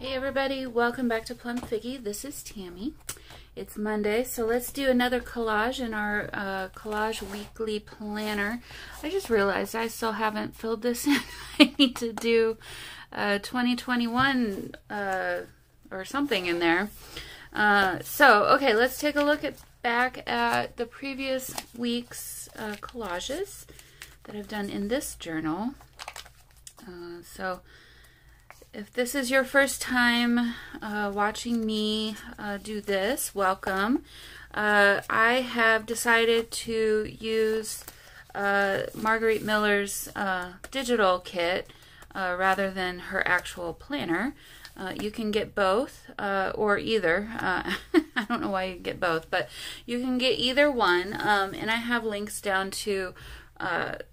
Hey everybody, welcome back to Plum Figgy. This is Tammy. It's Monday, so let's do another collage in our Collage weekly planner. I just realized I still haven't filled this in. I need to do 2021 or something in there. Okay, let's take a look back at the previous week's collages that I've done in this journal. If this is your first time watching me do this, welcome. I have decided to use Margarete Miller's digital kit rather than her actual planner. You can get both or either. I don't know why you get both, but you can get either one. And I have links down to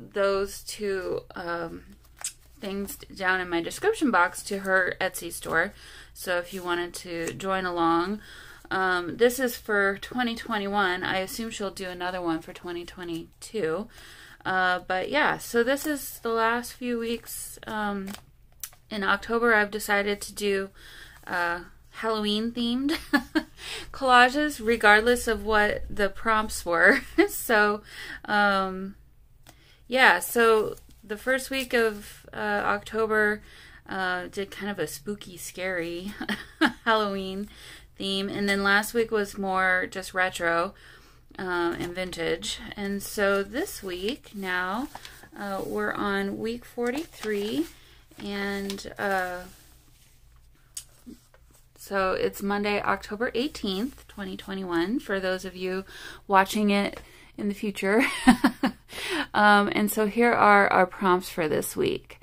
those two things down in my description box to her Etsy store. So if you wanted to join along, this is for 2021. I assume she'll do another one for 2022. But yeah, so this is the last few weeks. In October, I've decided to do Halloween themed collages, regardless of what the prompts were. So yeah, so the first week of October did kind of a spooky, scary Halloween theme, and then last week was more just retro and vintage. And so this week now we're on week 43, and so it's Monday, October 18th, 2021, for those of you watching it in the future. And so here are our prompts for this week.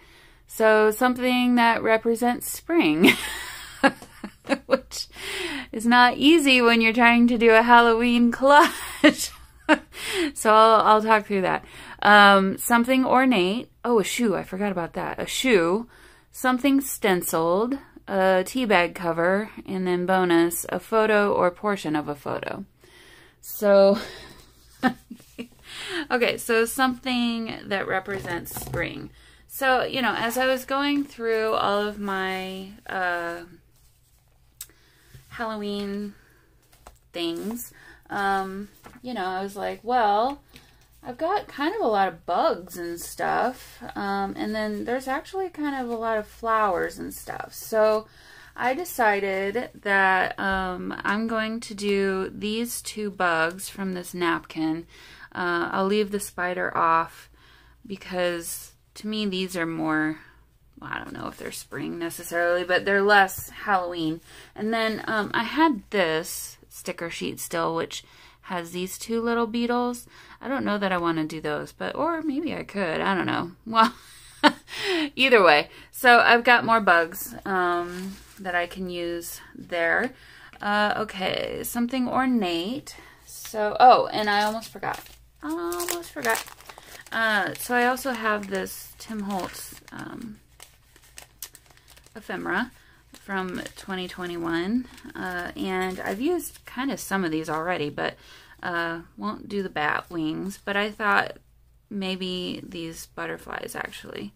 So something that represents spring, which is not easy when you're trying to do a Halloween collage. So I'll talk through that. Something ornate. Oh, a shoe. I forgot about that. A shoe. Something stenciled. A tea bag cover. And then bonus, a photo or portion of a photo. So okay, so something that represents spring. So, you know, as I was going through all of my Halloween things, you know, I was like, well, I've got kind of a lot of bugs and stuff, and then there's actually kind of a lot of flowers and stuff. So I decided that I'm going to do these two bugs from this napkin. I'll leave the spider off because to me these are more, well, I don't know if they're spring necessarily, but they're less Halloween. And then I had this sticker sheet still, which has these two little beetles. I don't know that I want to do those, but, or maybe I could, I don't know. Well, either way. So I've got more bugs that I can use there. Okay, something ornate. So, oh, and I almost forgot. So I also have this Tim Holtz ephemera from 2021. And I've used kind of some of these already, but won't do the bat wings. But I thought maybe these butterflies actually.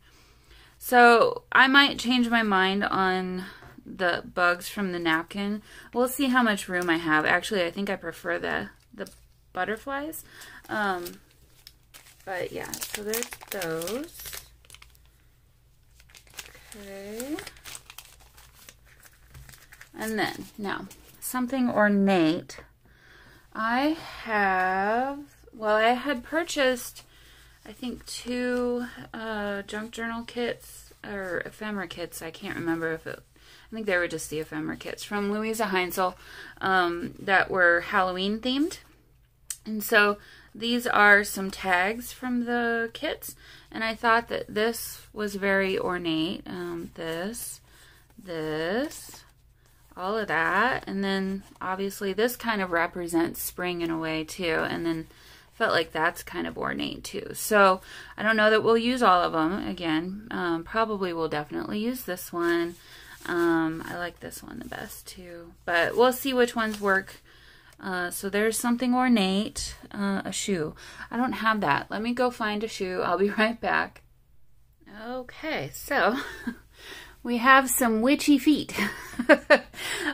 So I might change my mind on the bugs from the napkin. We'll see how much room I have. Actually, I think I prefer the butterflies. But yeah, so there's those. Okay. And then, now, something ornate. I had purchased, I think, two junk journal kits, or ephemera kits. I can't remember if it, I think they were just the ephemera kits from Louisa Heinzel that were Halloween themed. And so these are some tags from the kits, and I thought that this was very ornate. This, all of that, and then obviously this kind of represents spring in a way too, and then felt like that's kind of ornate too. So I don't know that we'll use all of them again. Probably we'll definitely use this one. I like this one the best too, but we'll see which ones work. So there's something ornate, a shoe. I don't have that. Let me go find a shoe. I'll be right back. Okay, so We have some witchy feet.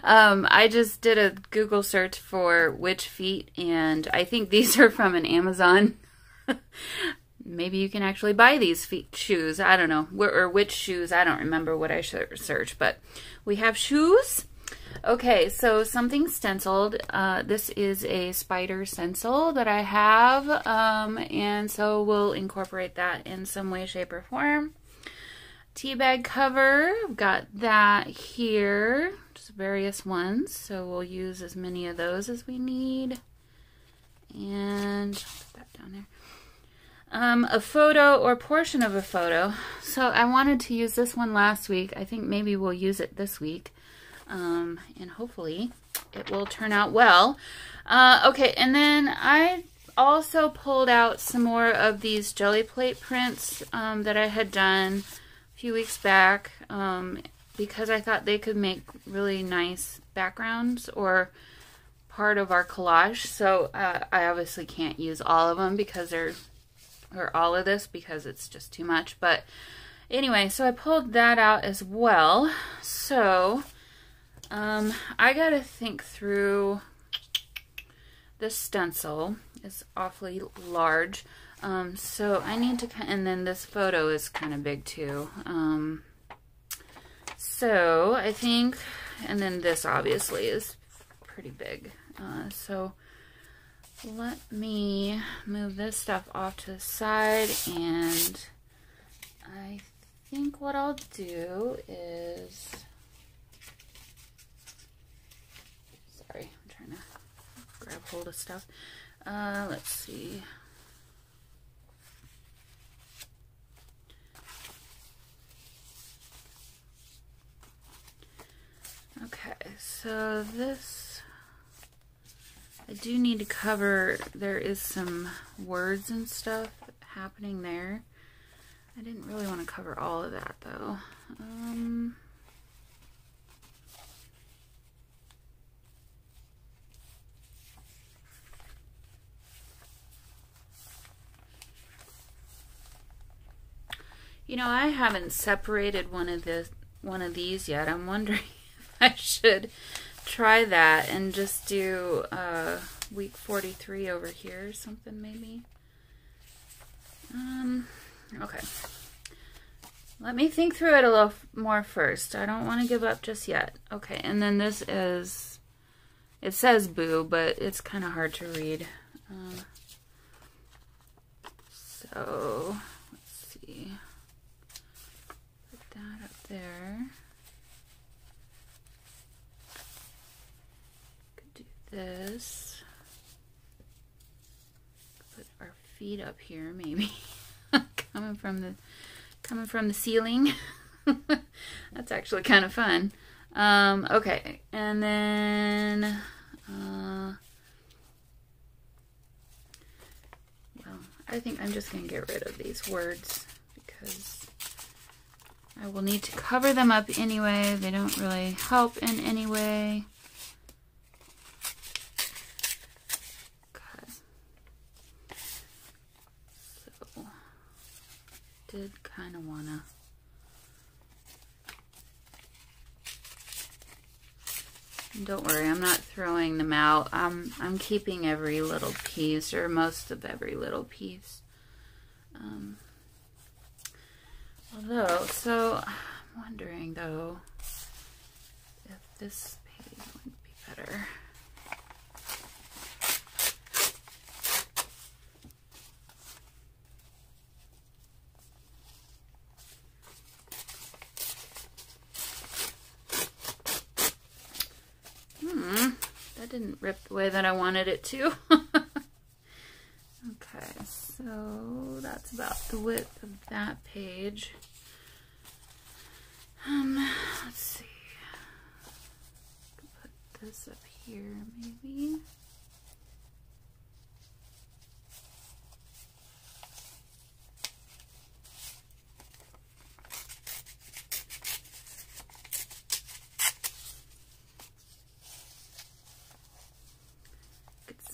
I just did a Google search for witch feet, and I think these are from an Amazon. Maybe you can actually buy these shoes. I don't know. Or witch shoes. I don't remember what I searched, but we have shoes. Okay, so something stenciled. This is a spider stencil that I have, and so we'll incorporate that in some way, shape, or form. Tea bag cover, I've got that here, just various ones, so we'll use as many of those as we need. And put that down there. A photo or portion of a photo. So I wanted to use this one last week. I think maybe we'll use it this week. And hopefully it will turn out well. Okay, and then I also pulled out some more of these jelly plate prints that I had done few weeks back because I thought they could make really nice backgrounds or part of our collage. So I obviously can't use all of them because or all of this because it's just too much. But anyway, so I pulled that out as well. So I gotta think through this stencil. It's awfully large. So I need to, and then this photo is kind of big too. So I think, and then this obviously is pretty big. So let me move this stuff off to the side, and I think what I'll do is, sorry, I'm trying to grab hold of stuff. Let's see. Okay, so this, I do need to cover, there is some words and stuff happening there. I didn't really want to cover all of that though. You know, I haven't separated one of these yet. I'm wondering I should try that and just do week 43 over here or something maybe. Okay. Let me think through it a little more first. I don't want to give up just yet. Okay, and then this is, it says boo, but it's kind of hard to read. So, let's see. Put that up there. This, put our feet up here maybe. coming from the ceiling. That's actually kind of fun. Okay, and then well, I think I'm just gonna get rid of these words because I will need to cover them up anyway. They don't really help in any way. Did kind of wanna don't worry, I'm not throwing them out. I'm keeping every little piece, or most of every little piece. Although, so I'm wondering though if this page would be better. That didn't rip the way that I wanted it to. Okay, so that's about the width of that page. Let's see. Put this up here, maybe.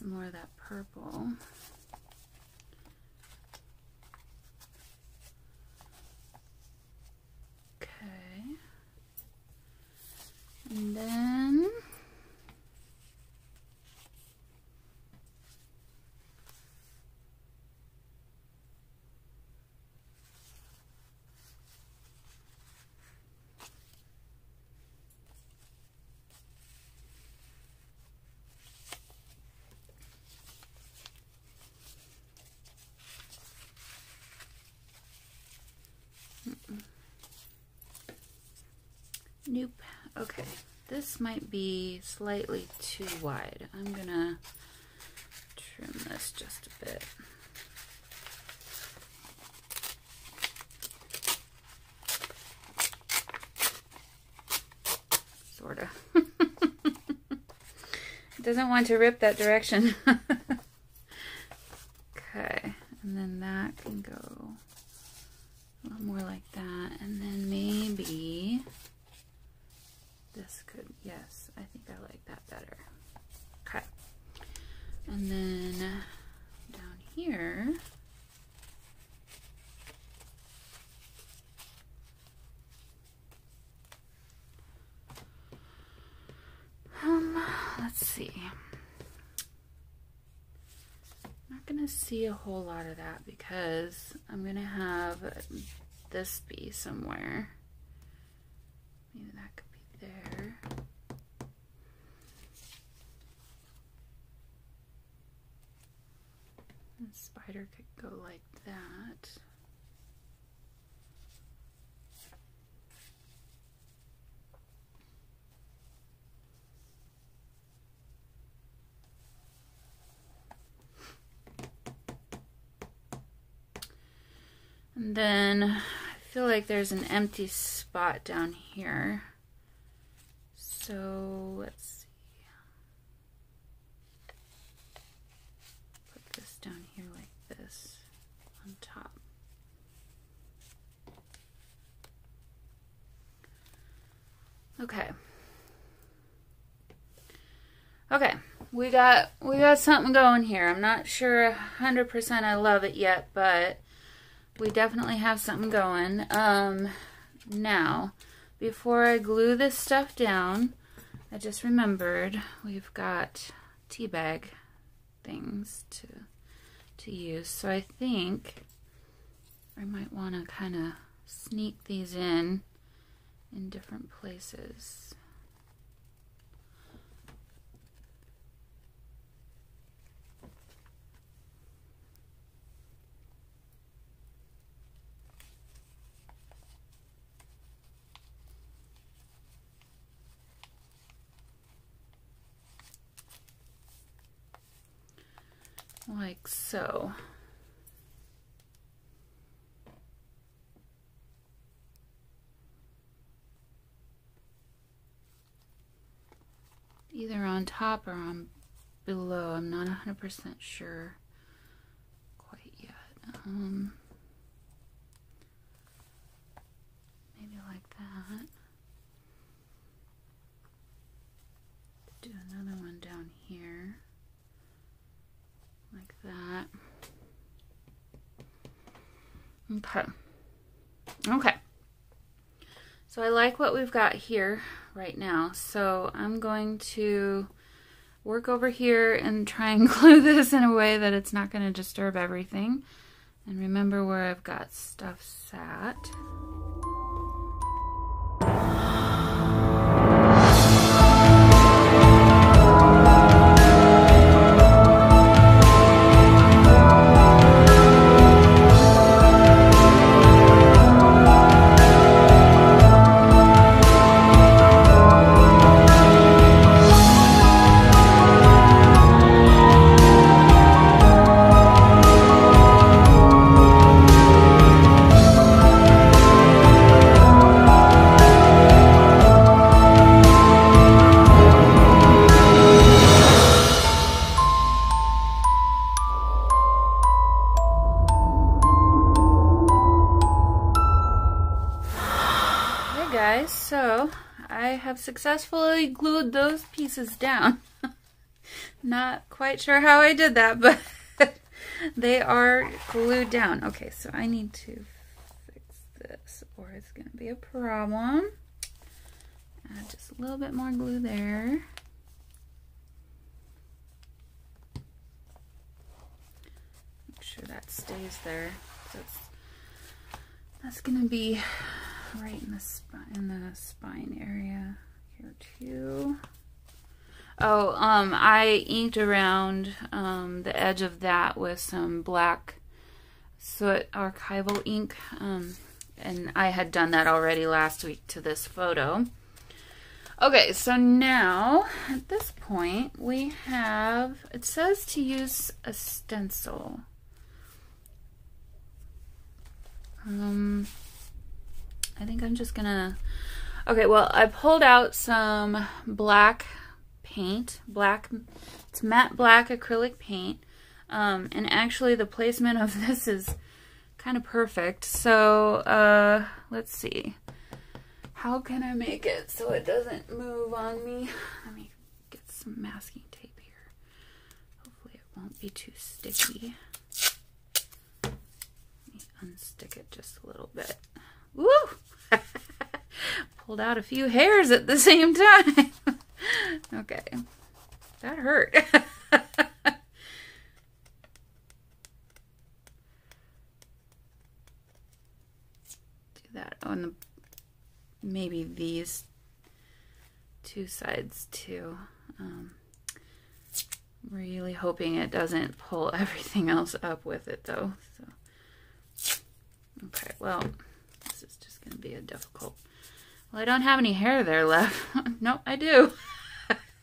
More of that purple. Okay. And then nope. Okay, this might be slightly too wide. I'm gonna trim this just a bit. Sorta. It doesn't want to rip that direction. Okay, and then that can go a little more like that, and then maybe this could, yes, I think I like that better. Okay, and then down here, let's see. I'm not gonna see a whole lot of that because I'm gonna have this be somewhere. Maybe that could be there. The spider could go like that. And then I feel like there's an empty spot down here. So let's see. Put this down here like this on top. Okay. Okay, we got something going here. I'm not sure 100% I love it yet, but we definitely have something going. Now, before I glue this stuff down, I just remembered we've got tea bag things to use. So I think I might want to kind of sneak these in different places. Like so. Either on top or on below. I'm not 100% sure quite yet. Maybe like that. Do another one down here. Like that. Okay. Okay. So I like what we've got here right now. So I'm going to work over here and try and glue this in a way that it's not going to disturb everything. And remember where I've got stuff sat. Guys, so I have successfully glued those pieces down. Not quite sure how I did that, but they are glued down. Okay, so I need to fix this or it's going to be a problem. Add just a little bit more glue there. Make sure that stays there. That's gonna be right in the spine area here too. Oh, I inked around the edge of that with some black soot archival ink, and I had done that already last week to this photo. Okay, so now at this point we have, it says to use a stencil. I think I'm just gonna, okay, well, I pulled out some black paint, it's matte black acrylic paint, and actually the placement of this is kind of perfect. So let's see, how can I make it so it doesn't move on me? Let me get some masking tape here. Hopefully it won't be too sticky. Unstick it just a little bit. Woo! Pulled out a few hairs at the same time. Okay, that hurt. Do that on maybe these two sides too. Really hoping it doesn't pull everything else up with it though. So. Okay, well, this is just going to be a difficult... Well, I don't have any hair there left. Nope, I do.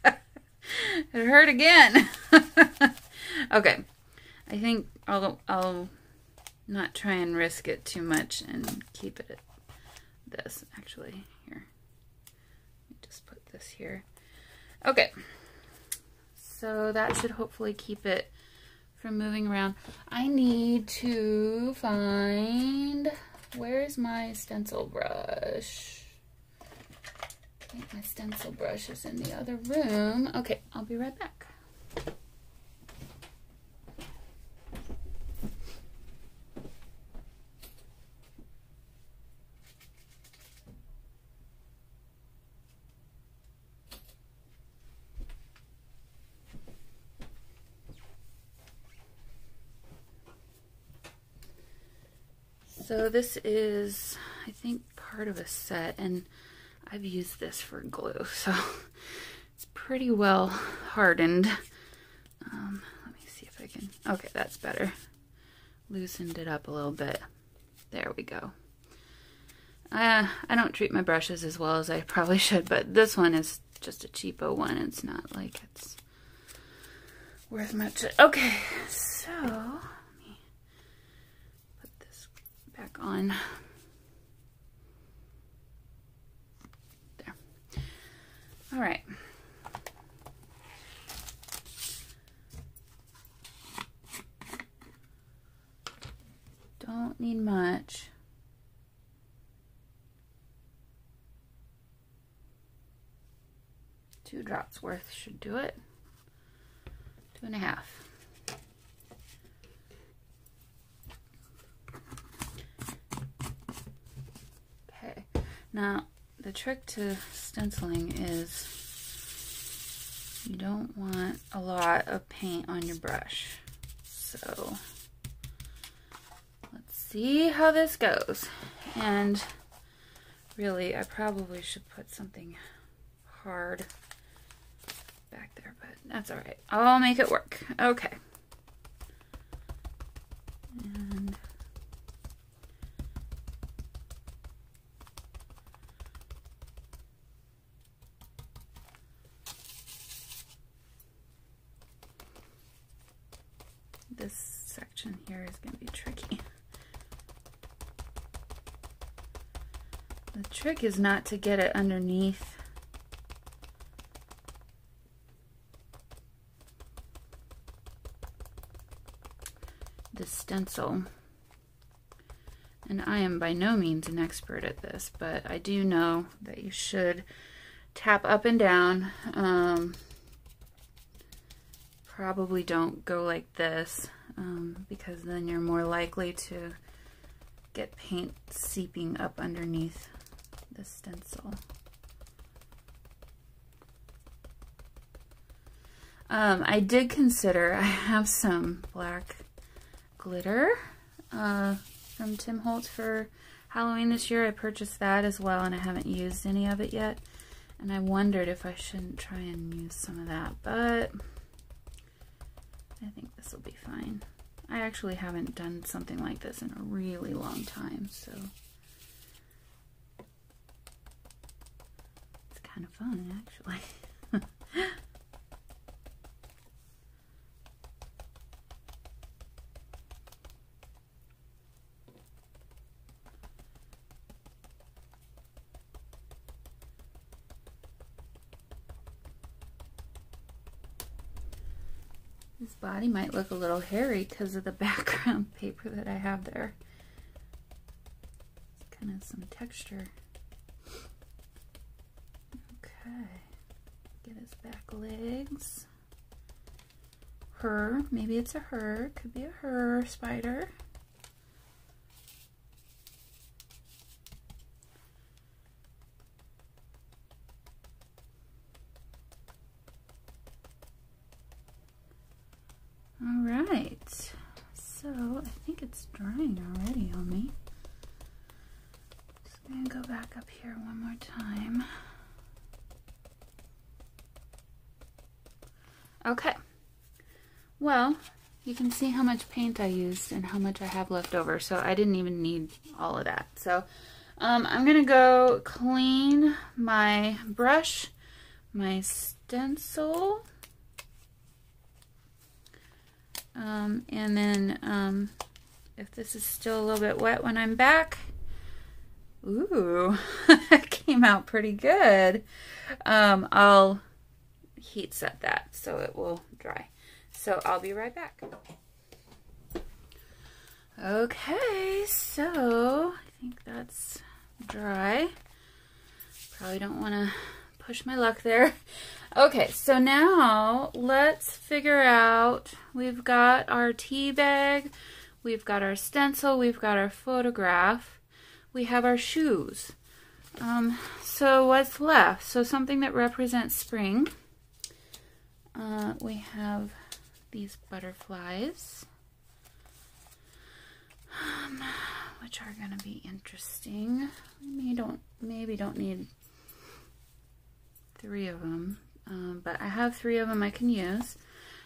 It hurt again. Okay, I think I'll not try and risk it too much and keep it at this. Actually, here. Let me just put this here. Okay, so that should hopefully keep it from moving around. I need to find, where's my stencil brush? I think my stencil brush is in the other room. Okay, I'll be right back. So this is, I think, part of a set, and I've used this for glue, so it's pretty well hardened. Let me see if I can, okay, that's better. Loosened it up a little bit. There we go. I don't treat my brushes as well as I probably should, but this one is just a cheapo one. It's not like it's worth much. Okay, so back on. There. All right. Don't need much. Two drops worth should do it. 2.5. Now, the trick to stenciling is you don't want a lot of paint on your brush. So, let's see how this goes. And really, I probably should put something hard back there, but that's all right. I'll make it work. Okay. And this section here is going to be tricky. The trick is not to get it underneath the stencil. And I am by no means an expert at this, but I do know that you should tap up and down. Probably don't go like this, because then you're more likely to get paint seeping up underneath the stencil. I did consider, I have some black glitter from Tim Holtz for Halloween this year. I purchased that as well, and I haven't used any of it yet. And I wondered if I shouldn't try and use some of that, but I think this will be fine. I actually haven't done something like this in a really long time, so it's kind of fun, actually. His body might look a little hairy because of the background paper that I have there. It's kind of some texture. Okay. Get his back legs. Her. Maybe it's a her. Could be a her spider. Alright, so I think it's drying already on me. Just gonna go back up here one more time. Okay, well, you can see how much paint I used and how much I have left over, so I didn't even need all of that. So I'm gonna go clean my brush, my stencil, and then if this is still a little bit wet when I'm back, ooh, it came out pretty good. I'll heat set that so it will dry. So I'll be right back. Okay, so I think that's dry. Probably don't want to push my luck there. Okay, so now let's figure out, we've got our tea bag, we've got our stencil, we've got our photograph, we have our shoes. So what's left? So something that represents spring. We have these butterflies, which are going to be interesting. We maybe don't need 3 of them, but I have 3 of them I can use.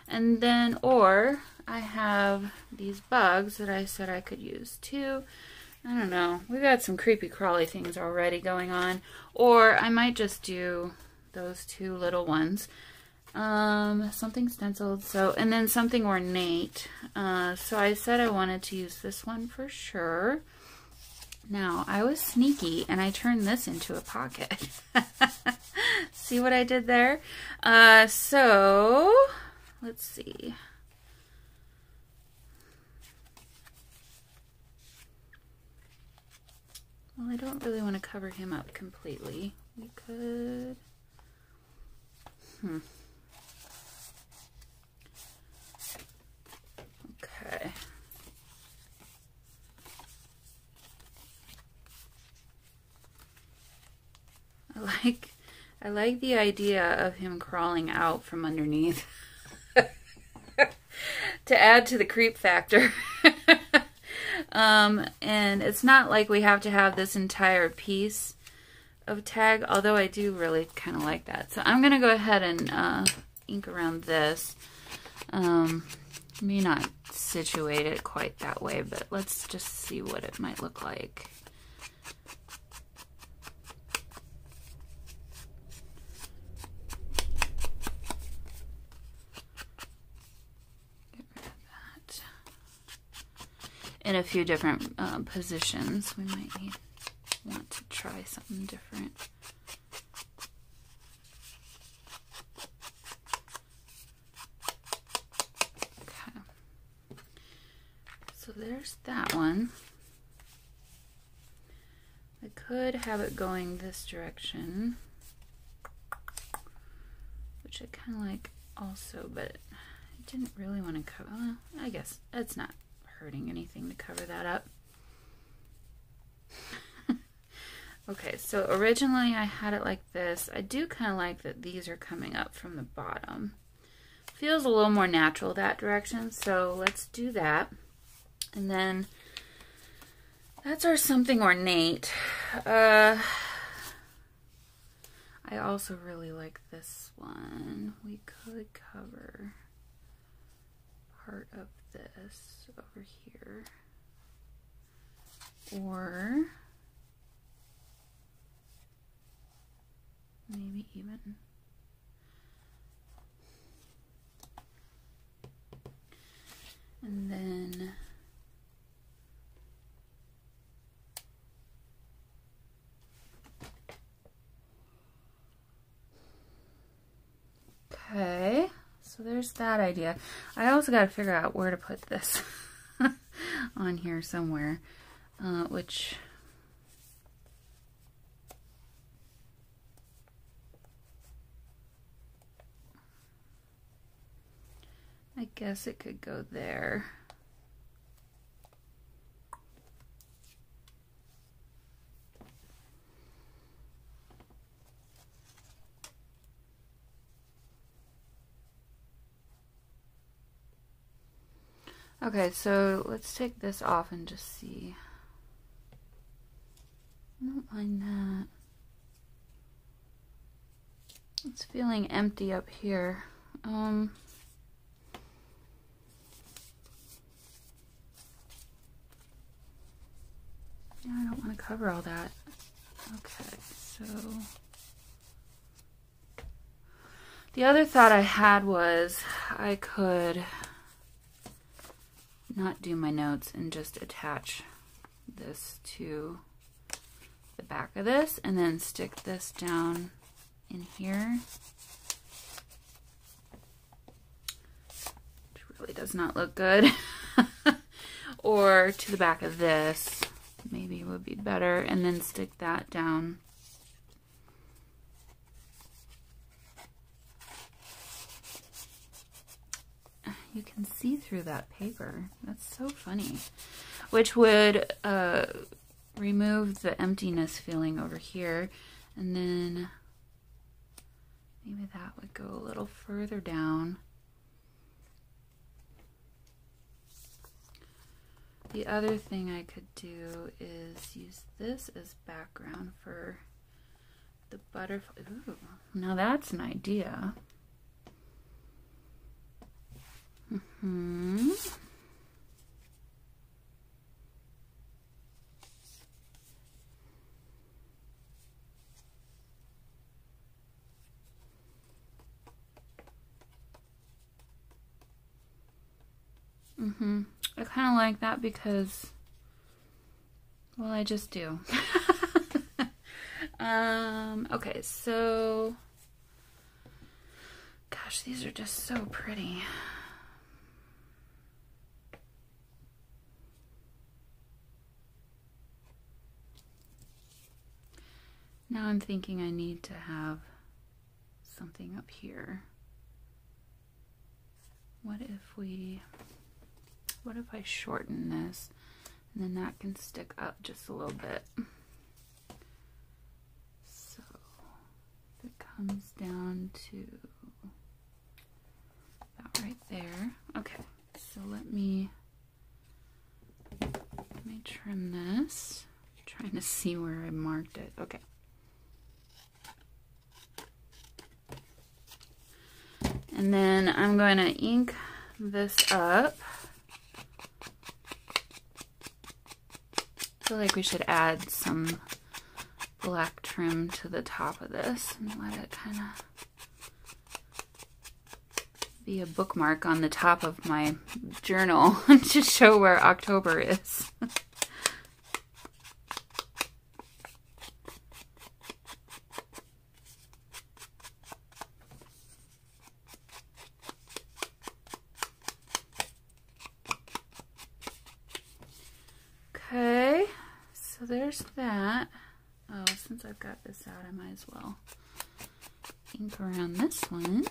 And then, or I have these bugs that I said I could use too. I don't know. We've got some creepy crawly things already going on. Or I might just do those 2 little ones. Something stenciled, so, and then something ornate. So I said I wanted to use this one for sure. Now, I was sneaky and I turned this into a pocket. See what I did there? So, let's see. Well, I don't really want to cover him up completely. We could... Okay. I like the idea of him crawling out from underneath to add to the creep factor. And it's not like we have to have this entire piece of tag, although I do really kind of like that. So I'm going to go ahead and ink around this. May not situate it quite that way, but let's just see what it might look like. Get rid of that. In a few different positions, we might want to try something different. So there's that one. I could have it going this direction, which I kind of like also, but I didn't really want to cover, well, I guess it's not hurting anything to cover that up. Okay, so originally I had it like this. I do kind of like that these are coming up from the bottom. feels a little more natural that direction, so let's do that. And then that's our something ornate. I also really like this one. We could cover part of this over here, or maybe even and then okay, so there's that idea. I also got to figure out where to put this on here somewhere, which I guess it could go there. Okay, so let's take this off and just see. I don't mind that. It's feeling empty up here. Yeah, I don't want to cover all that. Okay, so the other thought I had was I could not do my notes and just attach this to the back of this and then stick this down in here, which really does not look good. Or to the back of this maybe would be better, and then stick that down. You can see through that paper. That's so funny. Which would remove the emptiness feeling over here, and then maybe that would go a little further down. The other thing I could do is use this as background for the butterfly. Ooh, now that's an idea. I kind of like that because, well, I just do. Okay, so, gosh, these are just so pretty. Now I'm thinking I need to have something up here. What if I shorten this, and then that can stick up just a little bit. So if it comes down to about right there. Okay, so let me trim this. I'm trying to see where I marked it. Okay. And then I'm going to ink this up. I feel like we should add some black trim to the top of this and let it kind of be a bookmark on the top of my journal to show where October is. Okay, so there's that. Oh, since I've got this out, I might as well ink around this one.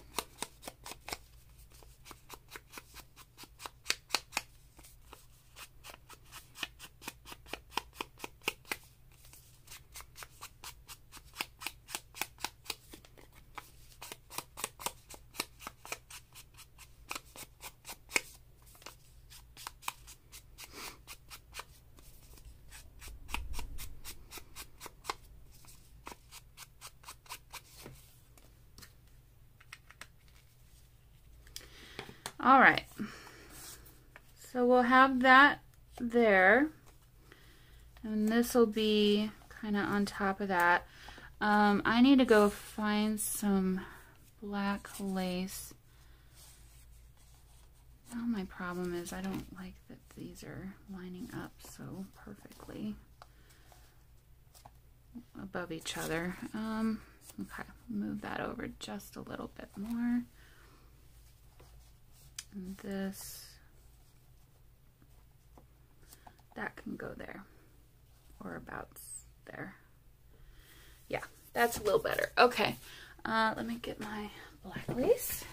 All right. So we'll have that there. And this will be kind of on top of that. I need to go find some black lace. Now my problem is I don't like that these are lining up so perfectly above each other. Okay, move that over just a little bit more. And this, that can go there, or about there. Yeah, that's a little better. Okay, let me get my black lace.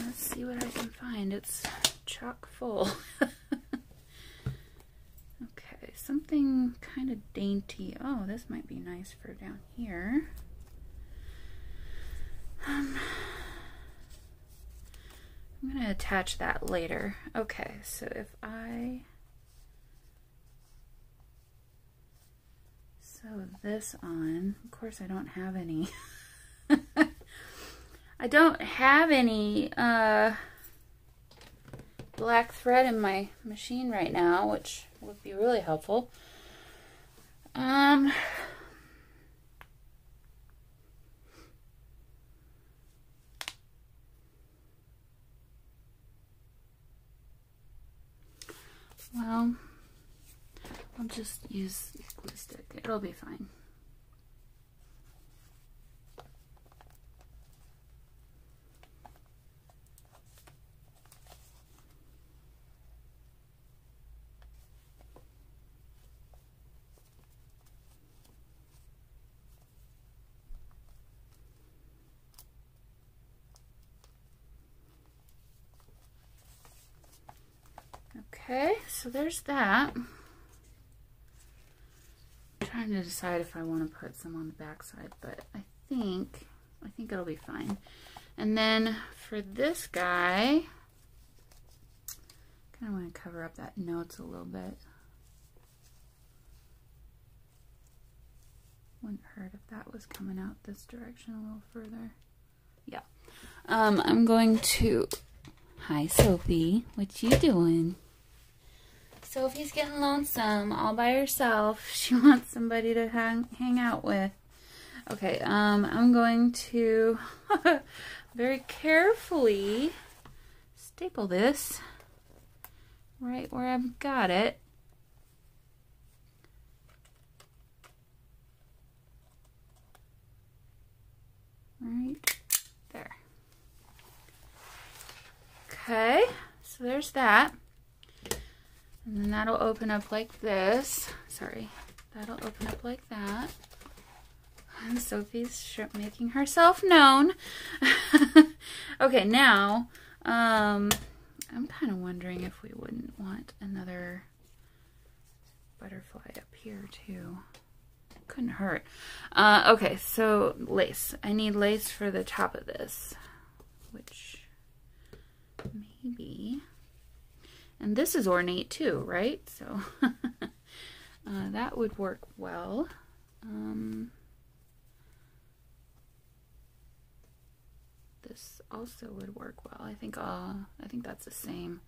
Let's see what I can find. It's chock full. Okay, something kind of dainty. Oh, this might be nice for down here. I'm going to attach that later. Okay, so if I sew this on, of course I don't have any. I don't have any black thread in my machine right now, which would be really helpful. Well, I'll just use glue stick. It'll be fine. Okay, so there's that. I'm trying to decide if I want to put some on the back side, but I think it'll be fine. And then for this guy, kind of want to cover up that notes a little bit. Wouldn't hurt if that was coming out this direction a little further. Yeah. I'm going to, hi Sophie, what you doing? Sophie's getting lonesome all by herself. She wants somebody to hang out with. Okay, I'm going to very carefully staple this right where I've got it. Right there. Okay, so there's that. And then that'll open up like this. Sorry, that'll open up like that. And Sophie's making herself known. Okay, now, I'm kind of wondering if we wouldn't want another butterfly up here too. Couldn't hurt. Okay, so lace. I need lace for the top of this, which maybe... And this is ornate too, right? So that would work well. This also would work well. I think that's the same.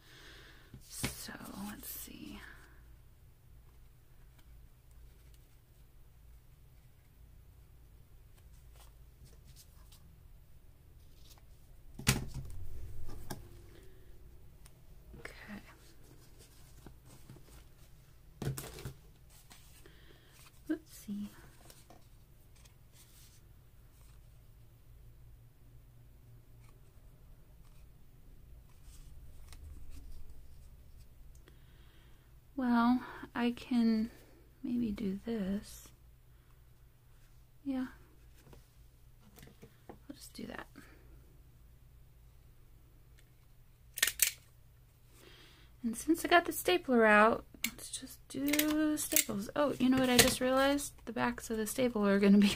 So let's see. Well, I can maybe do this. Yeah. I'll just do that. And since I got the stapler out, let's just do staples. Oh, you know what I just realized? The backs of the staple are going to be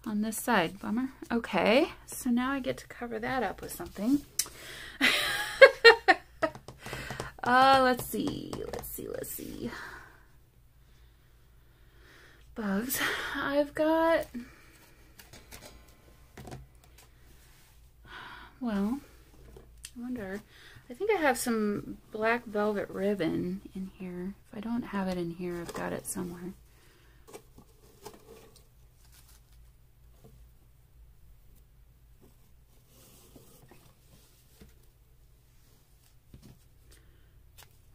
on this side. Bummer. Okay, so now I get to cover that up with something. Let's see. bugs. I've got, well, I wonder, I think I have some black velvet ribbon in here. If I don't have it in here, I've got it somewhere.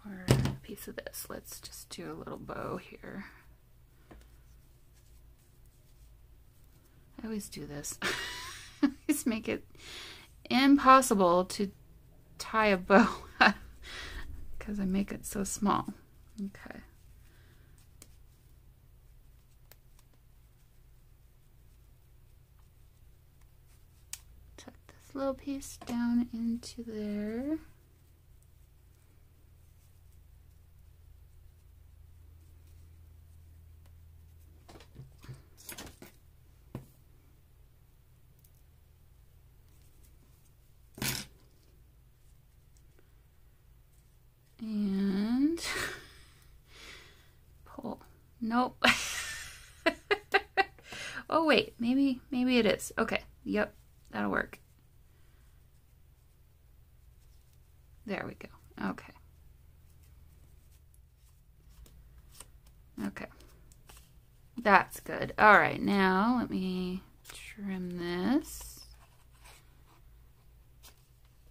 Or a piece of this. Let's just do a little bow here. I always do this. I always make it impossible to tie a bow because I make it so small. Okay. Tuck this little piece down into there. And pull. Nope. Oh wait, maybe it is. Okay, yep, that'll work. There we go. Okay. Okay. That's good. All right, now let me trim this.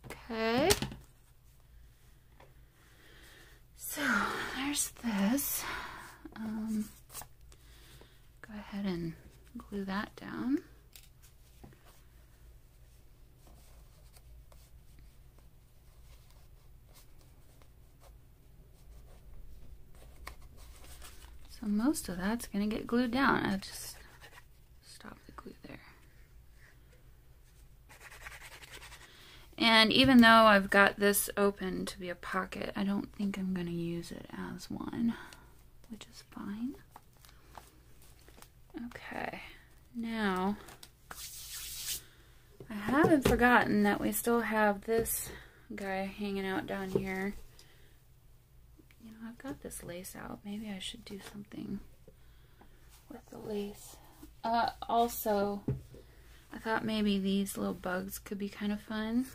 Okay. So there's this. Go ahead and glue that down. So most of that's going to get glued down. I'll just stop the glue there. And even though I've got this open to be a pocket, I don't think I'm going to use it as one, which is fine. Okay, now I haven't forgotten that we still have this guy hanging out down here. You know, I've got this lace out. Maybe I should do something with the lace. Also, I thought maybe these little bugs could be kind of fun.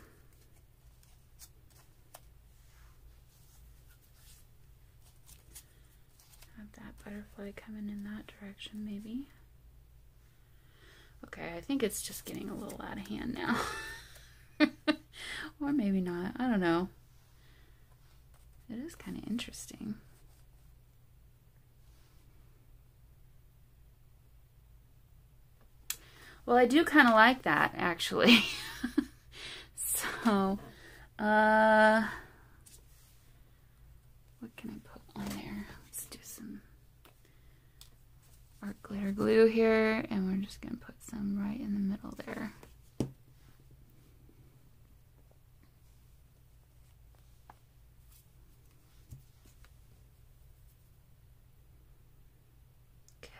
Have that butterfly coming in that direction, maybe. Okay, I think it's just getting a little out of hand now. Or maybe not. I don't know. It is kind of interesting. Well, I do kind of like that, actually. So, what can I put on there? Let's do some art glitter glue here, and we're just going to put some right in the middle there.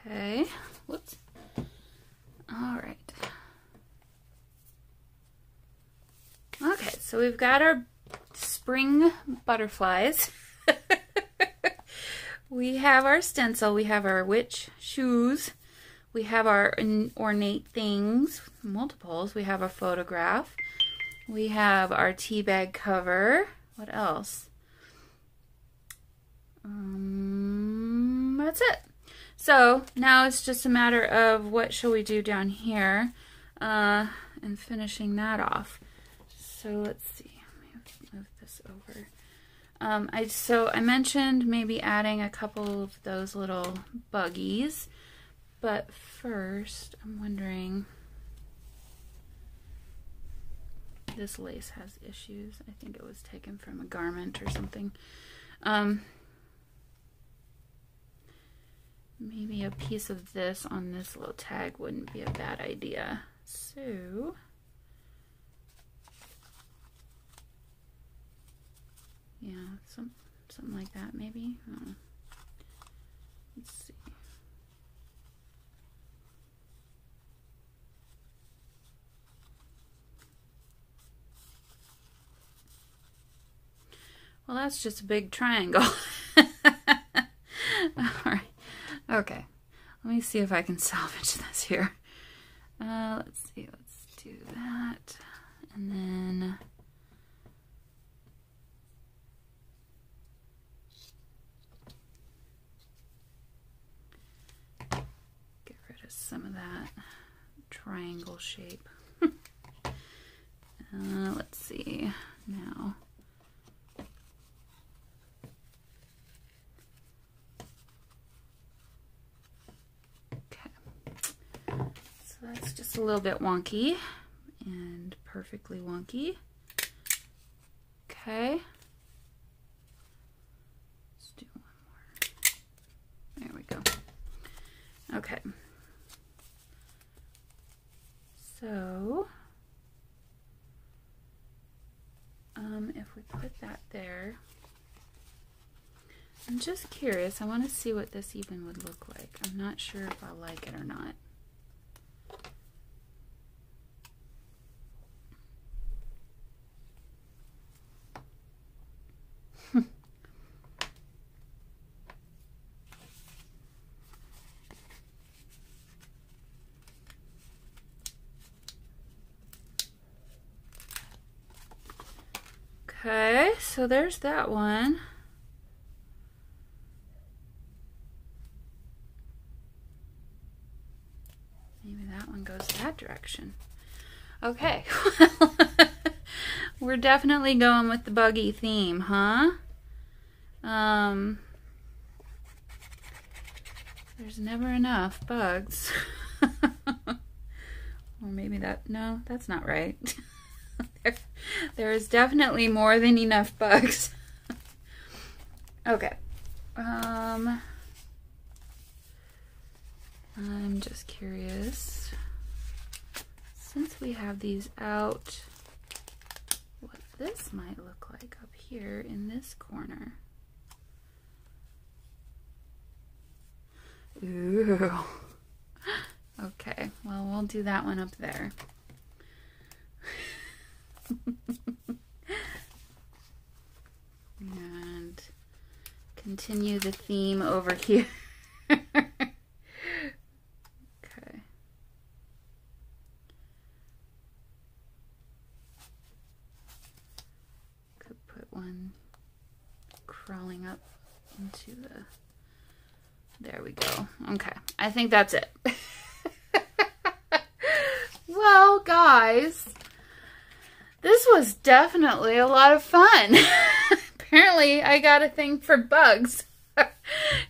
Okay, whoops. All right. Okay, so we've got our spring butterflies. We have our stencil, we have our witch shoes, we have our ornate things, multiples, we have a photograph, we have our tea bag cover. What else? That's it. So now it's just a matter of what shall we do down here and finishing that off. So let's see, let me move this over. So I mentioned maybe adding a couple of those little buggies, but first I'm wondering, this lace has issues. I think it was taken from a garment or something. Maybe a piece of this on this little tag wouldn't be a bad idea. So yeah, something like that maybe. Oh. Let's see. Well, that's just a big triangle. All right. Okay. Let me see if I can salvage this here. Let's see, let's do that. And then get rid of some of that triangle shape. Let's see now. So that's just a little bit wonky and perfectly wonky. Okay. Let's do one more. There we go. Okay. So, if we put that there, I'm just curious. I want to see what this even would look like. I'm not sure if I'll like it or not. Okay, so there's that one. Maybe that one goes that direction. Okay, well, we're definitely going with the buggy theme, huh? There's never enough bugs. Or maybe that, no, that's not right. There is definitely more than enough bugs. Okay. I'm just curious, since we have these out, what this might look like up here in this corner. Ooh. Okay, well, we'll do that one up there. And continue the theme over here. Okay. Could put one crawling up into the... There we go. Okay, I think that's it. Well, guys, this was definitely a lot of fun. Apparently, I got a thing for bugs.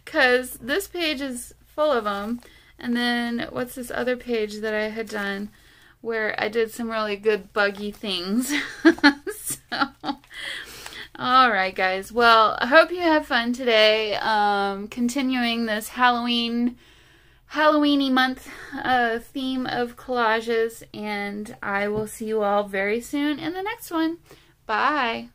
Because this page is full of them. And then, what's this other page that I had done where I did some really good buggy things. So, alright guys. Well, I hope you have fun today. Continuing this Halloween-y month theme of collages. And I will see you all very soon in the next one. Bye.